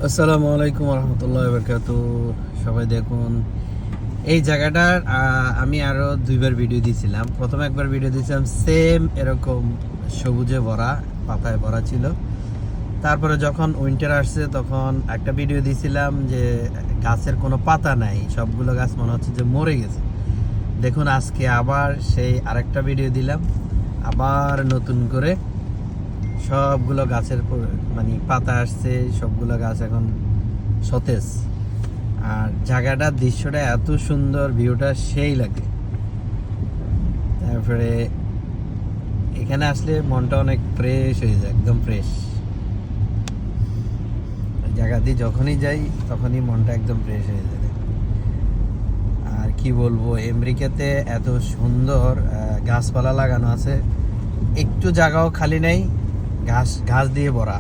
আসসালামু আলাইকুম রহমতুল্লাহ বরকাত। সবাই দেখুন এই জায়গাটার আমি আরও দুইবার ভিডিও দিয়েছিলাম। প্রথম একবার ভিডিও দিয়েছিলাম সেম এরকম সবুজে ভরা, পাতায় ভরা ছিল। তারপরে যখন উইন্টার আসছে তখন একটা ভিডিও দিয়েছিলাম যে গাছের কোনো পাতা নাই, সবগুলো গাছ মনে হচ্ছে যে মরে গেছে। দেখুন আজকে আবার সেই আরেকটা ভিডিও দিলাম, আবার নতুন করে সবগুলো গাছের মানে পাতা আসছে, সবগুলো গাছ এখন সতেজ। আর জায়গাটার দৃশ্যটা এত সুন্দর, ভিউটা সেই লাগে। তারপরে এখানে আসলে মনটা অনেক ফ্রেশ হয়ে যায়, একদম ফ্রেশ। জায়গাতে যখনই যাই তখনই মনটা একদম ফ্রেশ হয়ে যায়। আর কি বলবো, আমেরিকাতে এত সুন্দর গাছপালা লাগানো আছে, একটু জায়গাও খালি নেই, ঘাস ঘাস দিয়ে ভরা।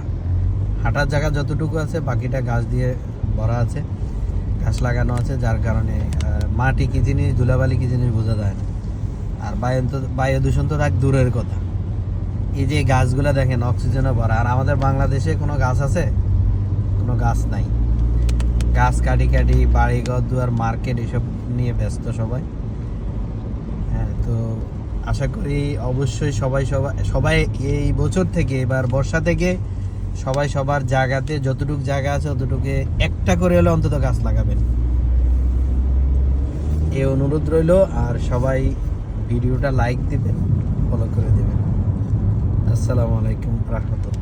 হাঁটার জায়গা যতটুকু আছে বাকিটা ঘাস দিয়ে ভরা আছে, ঘাস লাগানো আছে, যার কারণে মাটি কি জিনিস, ধুলাবালি কি জিনিস বোঝা যায় না। আর বায়ু দূষণ তো থাক দূরের কথা, এই যে গাছগুলো দেখেন অক্সিজেনও ভরা। আর আমাদের বাংলাদেশে কোনো গাছ আছে? কোনো গাছ নাই। গাছ কাটি কাটি বাড়ি ঘর দুয়ার, মার্কেট এসব নিয়ে ব্যস্ত সবাই। হ্যাঁ, তো আশা করি অবশ্যই সবাই সবাই সবাই এই বছর থেকে, এবার বর্ষা থেকে সবাই সবার জায়গাতে যতটুকু জায়গা আছে ততটুকু একটা করে হলে অন্তত গাছ লাগাবেন, এই অনুরোধ রইল। আর সবাই ভিডিওটা লাইক দিবেন, ফলো করে দিবেন। আসসালামু আলাইকুম রহমতুল্লাহ।